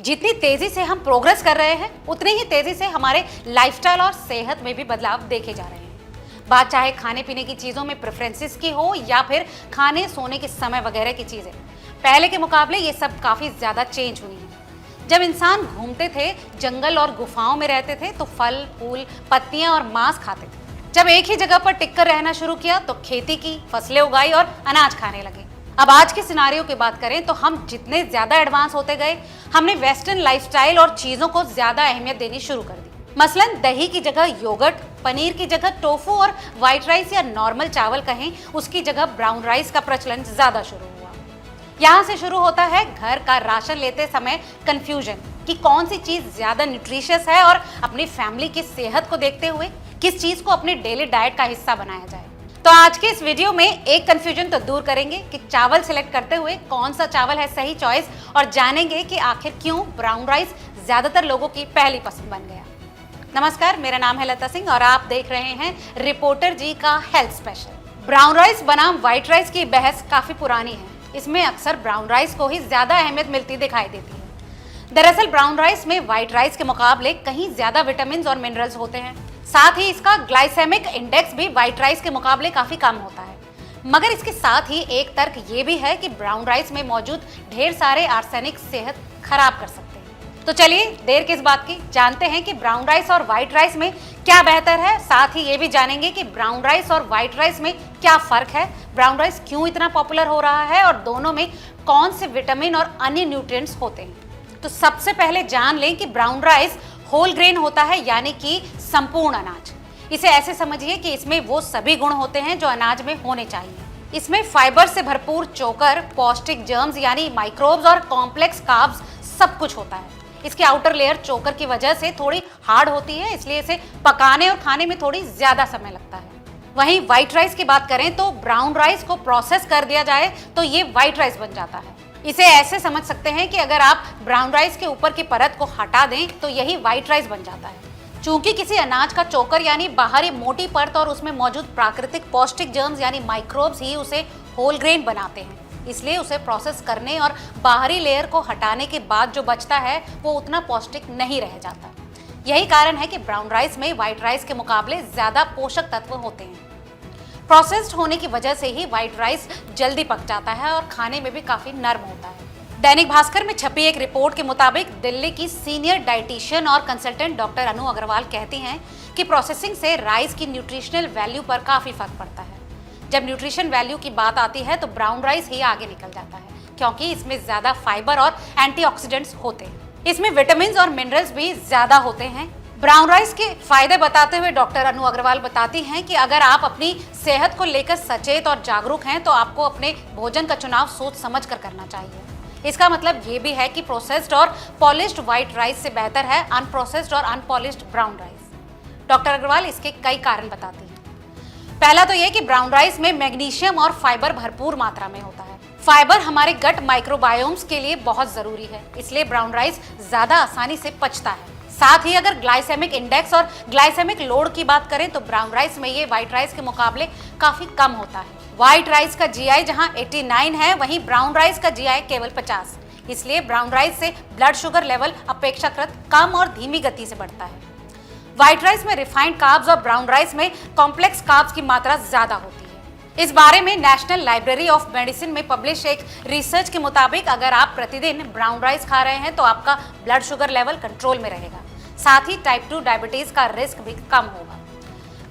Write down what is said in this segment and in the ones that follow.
जितनी तेजी से हम प्रोग्रेस कर रहे हैं उतनी ही तेजी से हमारे लाइफस्टाइल और सेहत में भी बदलाव देखे जा रहे हैं। बात चाहे खाने पीने की चीजों में प्रेफरेंसेस की हो या फिर खाने सोने के समय वगैरह की चीजें, पहले के मुकाबले ये सब काफी ज्यादा चेंज हुई हैं। जब इंसान घूमते थे, जंगल और गुफाओं में रहते थे तो फल फूल पत्तियां और मांस खाते थे। जब एक ही जगह पर टिककर रहना शुरू किया तो खेती की, फसलें उगाई और अनाज खाने लगे। अब आज के सिनारियो की बात करें तो हम जितने ज्यादा एडवांस होते गए, हमने वेस्टर्न लाइफस्टाइल और चीजों को ज्यादा अहमियत देनी शुरू कर दी। मसलन दही की जगह योगर्ट, पनीर की जगह टोफू और व्हाइट राइस या नॉर्मल चावल कहें उसकी जगह ब्राउन राइस का प्रचलन ज्यादा शुरू हुआ। यहाँ से शुरू होता है घर का राशन लेते समय कंफ्यूजन कि कौन सी चीज ज्यादा न्यूट्रिशियस है और अपनी फैमिली की सेहत को देखते हुए किस चीज को अपने डेली डाइट का हिस्सा बनाया जाए। तो आज के इस वीडियो में एक कंफ्यूजन तो दूर करेंगे कि चावल सिलेक्ट करते हुए कौन सा चावल है सही चॉइस, और जानेंगे कि आखिर क्यों ब्राउन राइस ज्यादातर लोगों की पहली पसंद बन गया। नमस्कार, मेरा नाम है लता सिंह और आप देख रहे हैं रिपोर्टर जी का हेल्थ स्पेशल। ब्राउन राइस बनाम व्हाइट राइस की बहस काफी पुरानी है। इसमें अक्सर ब्राउन राइस को ही ज्यादा अहमियत मिलती दिखाई देती है। दरअसल ब्राउन राइस में व्हाइट राइस के मुकाबले कहीं ज्यादा विटामिन और मिनरल्स होते हैं। साथ ही इसका ग्लाइसेमिक इंडेक्स भी व्हाइट राइस के मुकाबले काफी कम होता है। मगर इसके साथ ही एक तर्क ये भी है कि ब्राउन राइस में मौजूद ढेर सारे आर्सेनिक सेहत खराब कर सकते हैं। तो चलिए देर किस बात की, जानते हैं कि ब्राउन राइस और व्हाइट राइस में क्या बेहतर है। साथ ही ये भी जानेंगे कि ब्राउन राइस और व्हाइट राइस में क्या फर्क है, ब्राउन राइस क्यों इतना पॉपुलर हो रहा है और दोनों में कौन से विटामिन और अन्य न्यूट्रिएंट्स होते हैं। तो सबसे पहले जान लें कि ब्राउन राइस होल ग्रेन होता है, यानी कि संपूर्ण अनाज। इसे ऐसे समझिए कि इसमें वो सभी गुण होते हैं जो अनाज में होने चाहिए। इसमें फाइबर से भरपूर चोकर, पौष्टिक जर्म्स यानी माइक्रोब्स और कॉम्प्लेक्स कार्ब्स सब कुछ होता है। इसकी आउटर लेयर चोकर की वजह से थोड़ी हार्ड होती है, इसलिए इसे पकाने और खाने में थोड़ी ज्यादा समय लगता है। वहीं व्हाइट राइस की बात करें तो ब्राउन राइस को प्रोसेस कर दिया जाए तो ये व्हाइट राइस बन जाता है। इसे ऐसे समझ सकते हैं कि अगर आप ब्राउन राइस के ऊपर की परत को हटा दें तो यही व्हाइट राइस बन जाता है। चूंकि किसी अनाज का चोकर यानी बाहरी मोटी परत और उसमें मौजूद प्राकृतिक पौष्टिक जर्म्स यानी माइक्रोब्स ही उसे होल ग्रेन बनाते हैं, इसलिए उसे प्रोसेस करने और बाहरी लेयर को हटाने के बाद जो बचता है वो उतना पौष्टिक नहीं रह जाता। यही कारण है कि ब्राउन राइस में व्हाइट राइस के मुकाबले ज्यादा पोषक तत्व होते हैं। प्रोसेस्ड होने की वजह से ही व्हाइट राइस जल्दी पक जाता है और खाने में भी काफी नरम होता है। दैनिक भास्कर में छपी एक रिपोर्ट के मुताबिक दिल्ली की सीनियर डाइटिशियन और कंसल्टेंट डॉक्टर अनु अग्रवाल कहती हैं कि प्रोसेसिंग से राइस की न्यूट्रिशनल वैल्यू पर काफी फर्क पड़ता है। जब न्यूट्रिशन वैल्यू की बात आती है तो ब्राउन राइस ही आगे निकल जाता है, क्योंकि इसमें ज्यादा फाइबर और एंटीऑक्सीडेंट्स होते हैं। इसमें विटामिन और मिनरल्स भी ज्यादा होते हैं। ब्राउन राइस के फायदे बताते हुए डॉक्टर अनु अग्रवाल बताती हैं कि अगर आप अपनी सेहत को लेकर सचेत और जागरूक हैं तो आपको अपने भोजन का चुनाव सोच समझ कर करना चाहिए। इसका मतलब ये भी है कि प्रोसेस्ड और पॉलिश्ड व्हाइट राइस से बेहतर है अनप्रोसेस्ड और unpolished brown rice. Doctor Agarwal इसके कई कारण बताती हैं। पहला तो ये कि ब्राउन राइस में मैग्नीशियम और फाइबर भरपूर मात्रा में होता है। फाइबर हमारे गट माइक्रोबायोम्स के लिए बहुत जरूरी है, इसलिए ब्राउन राइस ज्यादा आसानी से पचता है। साथ ही अगर ग्लाइसेमिक इंडेक्स और ग्लाइसेमिक लोड की बात करें तो ब्राउन राइस में ये व्हाइट राइस के मुकाबले काफी कम होता है। व्हाइट राइस का जीआई जहां 89 है, वहीं ब्राउन राइस का जीआई केवल 50। इसलिए ब्राउन राइस से ब्लड शुगर लेवल अपेक्षाकृत कम और धीमी गति से बढ़ता है। व्हाइट राइस में रिफाइंड कार्ब्स और ब्राउन राइस में कॉम्प्लेक्स कार्ब्स की मात्रा ज्यादा होती है। इस बारे में नेशनल लाइब्रेरी ऑफ मेडिसिन में पब्लिश एक रिसर्च के मुताबिक अगर आप प्रतिदिन ब्राउन राइस खा रहे हैं तो आपका ब्लड शुगर लेवल कंट्रोल में रहेगा। साथ ही टाइप 2 डायबिटीज का रिस्क भी कम होगा।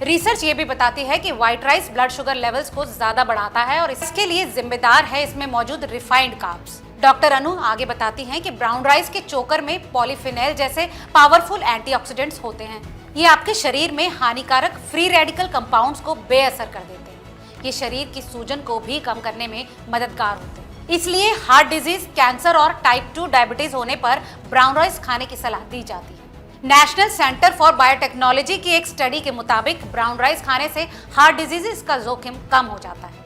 रिसर्च ये भी बताती है कि white rice blood sugar levels को ज्यादा बढ़ाता है और इसके लिए जिम्मेदार है इसमें मौजूद रिफाइंड कार्ब्स। डॉक्टर अनु आगे बताती हैं कि ब्राउन राइस के चोकर में पॉलीफिनेल जैसे पावरफुल एंटीऑक्सीडेंट्स होते हैं। ये आपके शरीर में हानिकारक फ्री रेडिकल कंपाउंड्स को बेअसर कर देते हैं। ये शरीर की सूजन को भी कम करने में मददगार होते हैं। इसलिए हार्ट डिजीज, कैंसर और टाइप 2 डायबिटीज होने पर ब्राउन राइस खाने की सलाह दी जाती है। नेशनल सेंटर फॉर बायोटेक्नोलॉजी की एक स्टडी के मुताबिक ब्राउन राइस खाने से हार्ट डिजीजेस का जोखिम कम हो जाता है।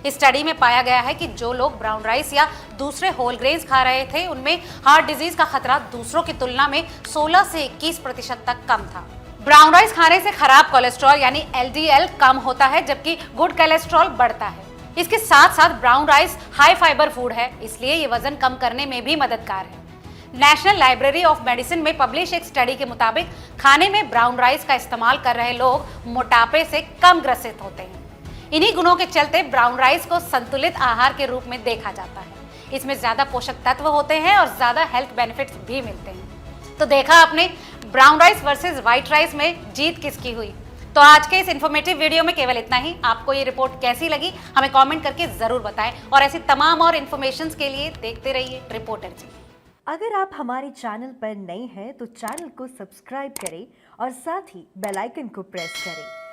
इस स्टडी में पाया गया है कि जो लोग ब्राउन राइस या दूसरे होल ग्रेन्स खा रहे थे उनमें हार्ट डिजीज का खतरा दूसरों की तुलना में 16 से 21% तक कम था। ब्राउन राइस खाने से खराब कोलेस्ट्रॉल यानी LDL कम होता है, जबकि गुड कोलेस्ट्रॉल बढ़ता है। इसके साथ साथ brown rice high fibre food है, इसलिए ये वजन कम करने में भी मददगार है। नेशनल लाइब्रेरी ऑफ मेडिसिन में पब्लिश एक स्टडी के मुताबिक खाने में ब्राउन राइस का इस्तेमाल कर रहे लोग मोटापे से कम ग्रसित होते हैं। इन्हीं गुणों के चलते ब्राउन राइस को संतुलित आहार के रूप में देखा जाता है। इसमें ज्यादा पोषक तत्व होते हैं और ज्यादा हेल्थ बेनिफिट्स भी मिलते हैं। तो देखा आपने brown rice versus white rice में जीत किसकी हुई। तो आज के इस इन्फॉर्मेटिव वीडियो में केवल इतना ही। आपको ये रिपोर्ट कैसी लगी हमें कमेंट करके जरूर बताएं और ऐसी तमाम और इन्फॉर्मेशंस के लिए देखते रहिए रिपोर्टर जी। अगर आप हमारे चैनल पर नए हैं तो चैनल को सब्सक्राइब करें और साथ ही बेल आइकन को प्रेस करें